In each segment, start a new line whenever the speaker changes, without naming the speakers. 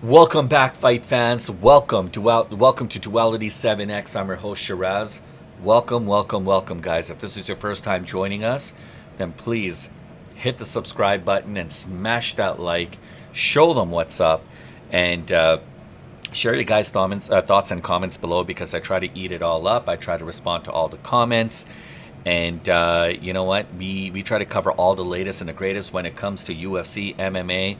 Welcome back, fight fans. Welcome to Duality 7X. I'm your host, Shiraz. Welcome, guys. If this is your first time joining us, then please hit the subscribe button and smash that like. Show them what's up, and share your guys' thoughts and comments below because I try to eat it all up. I try to respond to all the comments. And you know what? We try to cover all the latest and the greatest when it comes to UFC, MMA,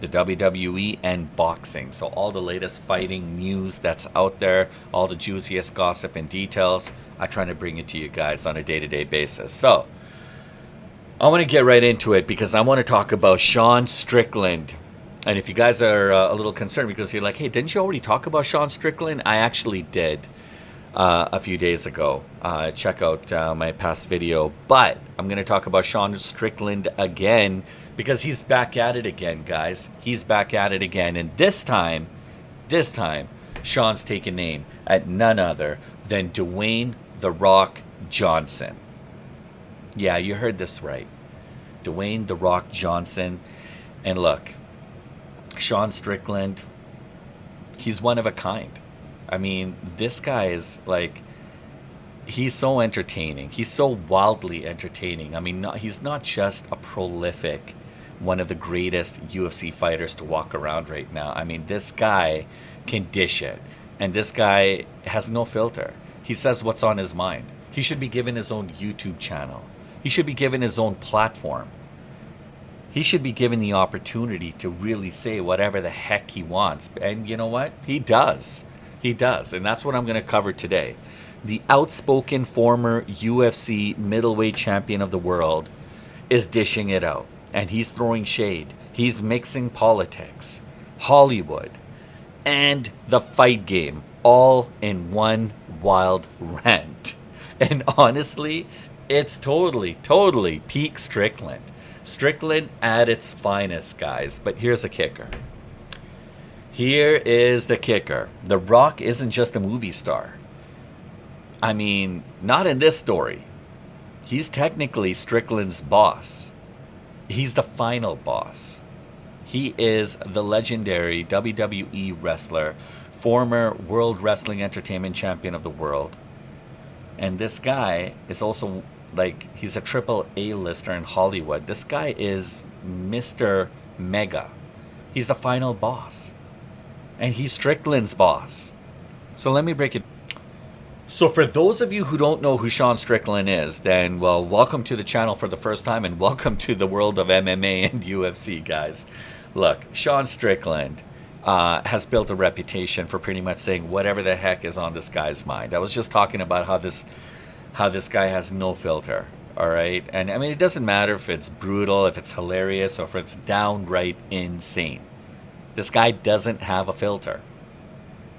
the WWE, and boxing. So all the latest fighting news that's out there, all the juiciest gossip and details, I try to bring it to you guys on a day-to-day basis. So I want to get right into it because I want to talk about Sean Strickland. And if you guys are a little concerned because you're like, hey, didn't you already talk about Sean Strickland? I actually did a few days ago. Check out my past video. But I'm going to talk about Sean Strickland again because he's back at it again, guys. He's back at it again. And this time, Sean's taking aim at none other than Dwayne "The Rock" Johnson. Yeah, you heard this right. Dwayne "The Rock" Johnson. And look, Sean Strickland, he's one of a kind. I mean, this guy is like, he's so entertaining. He's so wildly entertaining. I mean, he's not just a prolific, one of the greatest UFC fighters to walk around right now. I mean, this guy can dish it. And this guy has no filter. He says what's on his mind. He should be given his own YouTube channel. He should be given his own platform. He should be given the opportunity to really say whatever the heck he wants. And you know what? He does. He does. And that's what I'm going to cover today. The outspoken former UFC middleweight champion of the world is dishing it out. And he's throwing shade. He's mixing politics, Hollywood, and the fight game all in one wild rant. And honestly, it's totally peak Strickland. Strickland at its finest, guys. But here's the kicker. Here is the kicker. The Rock isn't just a movie star. I mean, not in this story. He's technically Strickland's boss. He's the final boss. He is the legendary WWE wrestler, former World Wrestling Entertainment Champion of the world. And this guy is also, like, he's a triple A-lister in Hollywood. This guy is Mr. Mega. He's the final boss. And he's Strickland's boss. So let me break it. So for those of you who don't know who Sean Strickland is, then, well, welcome to the channel for the first time and welcome to the world of MMA and UFC, guys. Look, Sean Strickland has built a reputation for pretty much saying whatever the heck is on this guy's mind. I was just talking about how this guy has no filter, all right? And I mean, it doesn't matter if it's brutal, if it's hilarious, or if it's downright insane. This guy doesn't have a filter.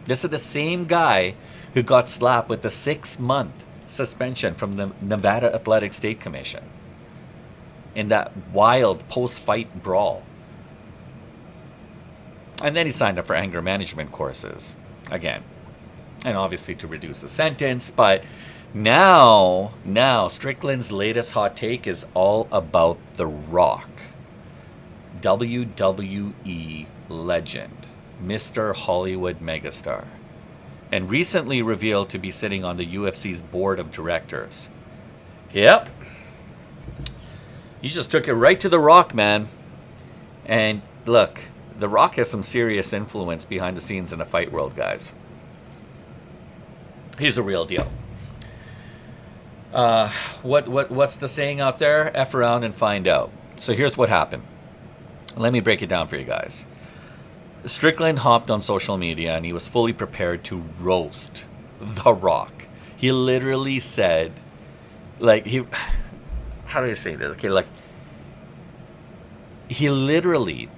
This is the same guy who got slapped with a 6-month suspension from the Nevada Athletic State Commission in that wild post-fight brawl. And then he signed up for anger management courses again. And obviously to reduce the sentence. But now Strickland's latest hot take is all about The Rock. WWE legend, Mr. Hollywood megastar. And recently revealed to be sitting on the UFC's Board of Directors. Yep. You just took it right to The Rock, man. And look, The Rock has some serious influence behind the scenes in the fight world, guys. He's a real deal. What's the saying out there? F around and find out. So here's what happened. Let me break it down for you guys. Strickland hopped on social media and he was fully prepared to roast The Rock. He literally said, like, how do I say this? Okay, like, he literally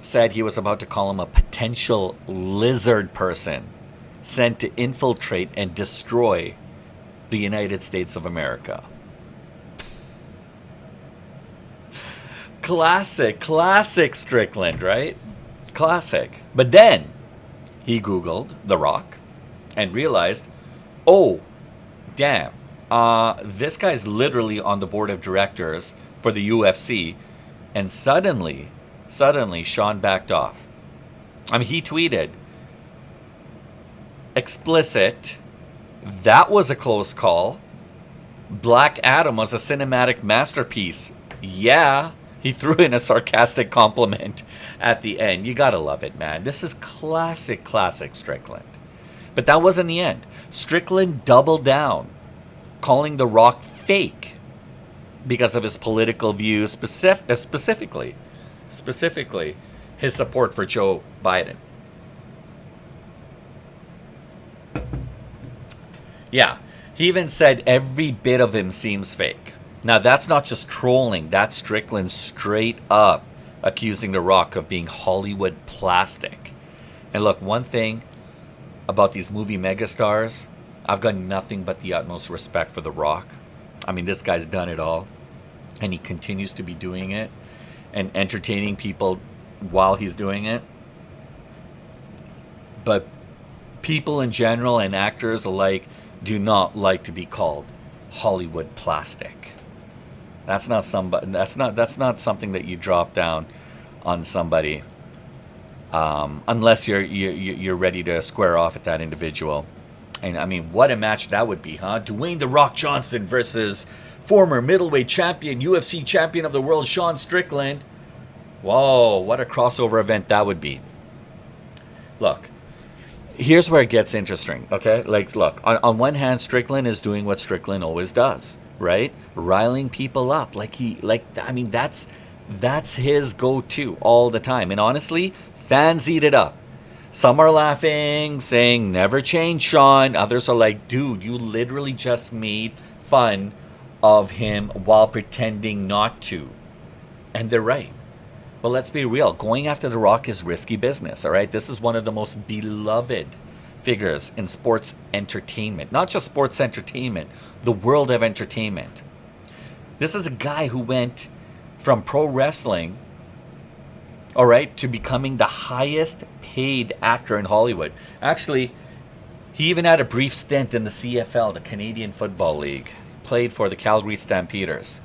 said he was about to call him a potential lizard person sent to infiltrate and destroy the United States of America. Classic Strickland, right? Classic. But then he Googled The Rock and realized, oh, damn, this guy's literally on the board of directors for the UFC. And suddenly Sean backed off. I mean, he tweeted, explicit, that was a close call. Black Adam was a cinematic masterpiece. Yeah. He threw in a sarcastic compliment at the end. You gotta love it, man. This is classic Strickland. But that wasn't the end. Strickland doubled down, calling The Rock fake because of his political views, specifically his support for Joe Biden. Yeah, he even said every bit of him seems fake. Now, that's not just trolling. That's Strickland straight up accusing The Rock of being Hollywood plastic. And look, one thing about these movie megastars, I've got nothing but the utmost respect for The Rock. I mean, this guy's done it all. And he continues to be doing it and entertaining people while he's doing it. But people in general and actors alike do not like to be called Hollywood plastic. That's not something that you drop down on somebody, unless you're ready to square off at that individual. And I mean, what a match that would be, huh? Dwayne "The Rock" Johnson versus former middleweight champion, UFC champion of the world, Sean Strickland. Whoa, what a crossover event that would be. Look, here's where it gets interesting, okay? Like, look, on one hand, Strickland is doing what Strickland always does, right? Riling people up. That's his go-to all the time. And honestly, fans eat it up. Some are laughing, saying, never change, Sean. Others are like, dude, you literally just made fun of him while pretending not to. And they're right. Well, let's be real. Going after The Rock is risky business, all right? This is one of the most beloved figures in sports entertainment. Not just sports entertainment, the world of entertainment. This is a guy who went from pro wrestling, all right, to becoming the highest paid actor in Hollywood. Actually, he even had a brief stint in the CFL, the Canadian Football League. Played for the Calgary Stampeders.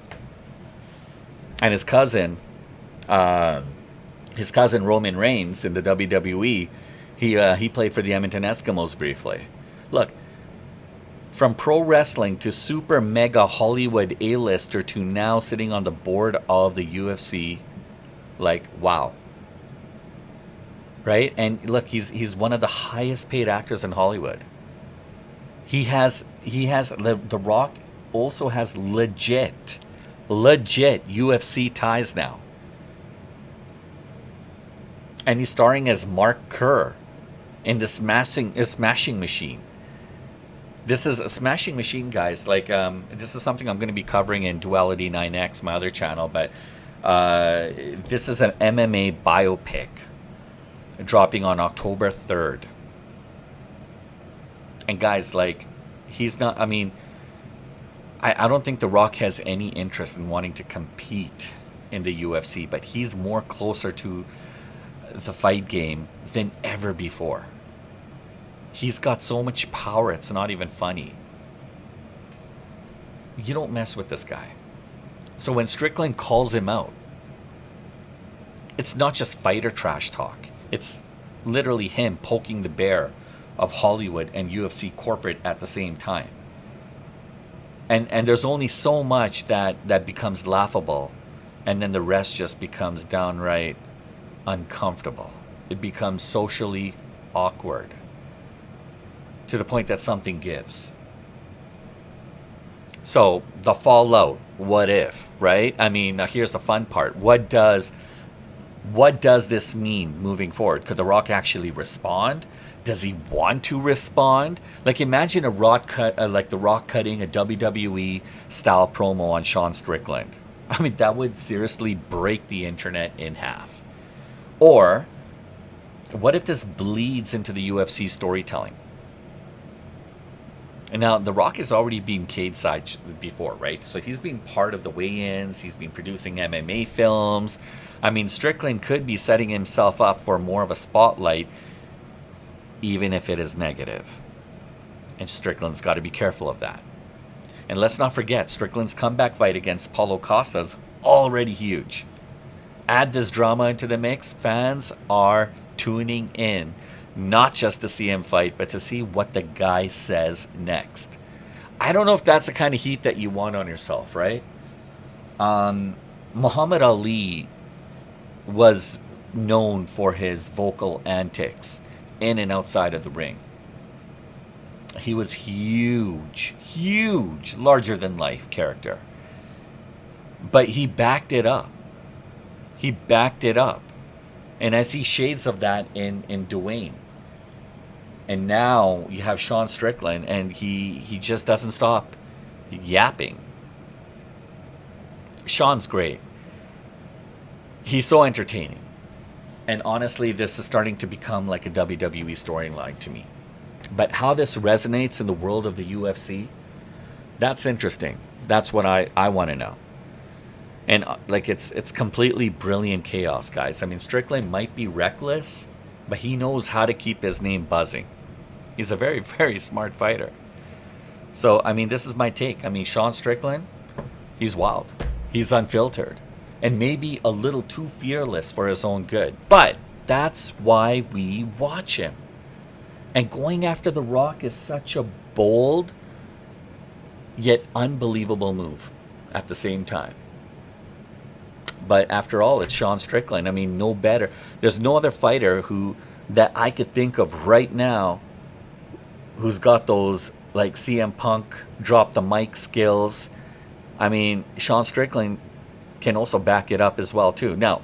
And his cousin Roman Reigns in the WWE, he played for the Edmonton Eskimos briefly. Look, from pro wrestling to super mega Hollywood A-lister to now sitting on the board of the UFC, like, wow. Right? And look, he's one of the highest paid actors in Hollywood. The Rock also has legit UFC ties now. And he's starring as Mark Kerr in the Smashing Machine. This is a Smashing Machine, guys. Like, this is something I'm going to be covering in Duality 9X, my other channel. But this is an MMA biopic dropping on October 3rd. And guys, like, he's not, I mean, I don't think The Rock has any interest in wanting to compete in the UFC, but he's more closer to the fight game than ever before. He's got so much power, it's not even funny. You don't mess with this guy. So when Strickland calls him out, it's not just fighter trash talk. It's literally him poking the bear of Hollywood and UFC corporate at the same time. And there's only so much that becomes laughable, and then the rest just becomes downright uncomfortable. It becomes socially awkward to the point that something gives. So the fallout, what if, right? I mean, now here's the fun part. What does this mean moving forward? Could The Rock actually respond? Does he want to respond? Like, imagine The Rock cutting a WWE style promo on Sean Strickland. I mean, that would seriously break the internet in half. Or what if this bleeds into the UFC storytelling? And now, The Rock has already been cage-side before, right? So he's been part of the weigh-ins. He's been producing MMA films. I mean, Strickland could be setting himself up for more of a spotlight, even if it is negative. And Strickland's got to be careful of that. And let's not forget, Strickland's comeback fight against Paulo Costa's already huge. Add this drama into the mix, fans are tuning in, not just to see him fight, but to see what the guy says next. I don't know if that's the kind of heat that you want on yourself, right? Muhammad Ali was known for his vocal antics in and outside of the ring. He was huge, huge, larger than life character. But he backed it up. He backed it up. And I see shades of that in Dwayne. And now you have Sean Strickland, and he just doesn't stop yapping. Sean's great. He's so entertaining. And honestly, this is starting to become like a WWE storyline to me. But how this resonates in the world of the UFC, that's interesting. That's what I want to know. And like it's completely brilliant chaos, guys. I mean, Strickland might be reckless, but he knows how to keep his name buzzing. He's a very, very smart fighter. So, I mean, this is my take. I mean, Sean Strickland, he's wild. He's unfiltered. And maybe a little too fearless for his own good. But that's why we watch him. And going after The Rock is such a bold, yet unbelievable move at the same time. But after all, it's Sean Strickland. I mean, no better. There's no other fighter that I could think of right now who's got those like CM Punk drop the mic skills. I mean, Sean Strickland can also back it up as well too. Now,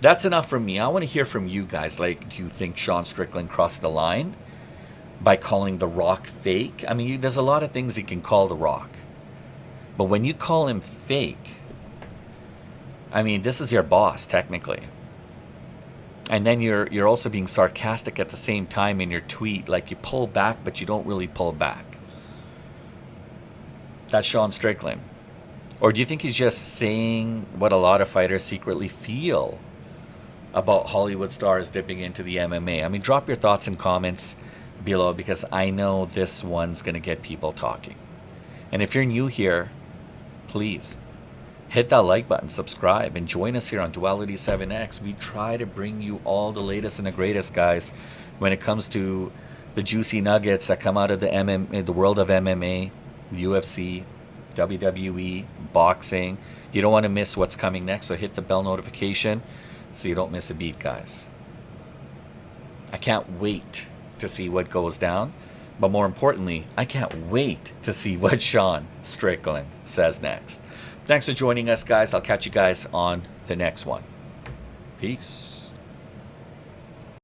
that's enough from me. I want to hear from you guys. Like, do you think Sean Strickland crossed the line by calling The Rock fake? I mean, there's a lot of things you can call The Rock. But when you call him fake, I mean, this is your boss, technically. And then you're also being sarcastic at the same time in your tweet. Like, you pull back, but you don't really pull back. That's Sean Strickland. Or do you think he's just saying what a lot of fighters secretly feel about Hollywood stars dipping into the MMA? I mean, drop your thoughts and comments below, because I know this one's going to get people talking. And if you're new here, please hit that like button, subscribe, and join us here on Duality 7X. We try to bring you all the latest and the greatest, guys, when it comes to the juicy nuggets that come out of the world of MMA, UFC, WWE, boxing. You don't want to miss what's coming next, so hit the bell notification so you don't miss a beat, guys. I can't wait to see what goes down, but more importantly, I can't wait to see what Sean Strickland says next. Thanks for joining us, guys. I'll catch you guys on the next one. Peace.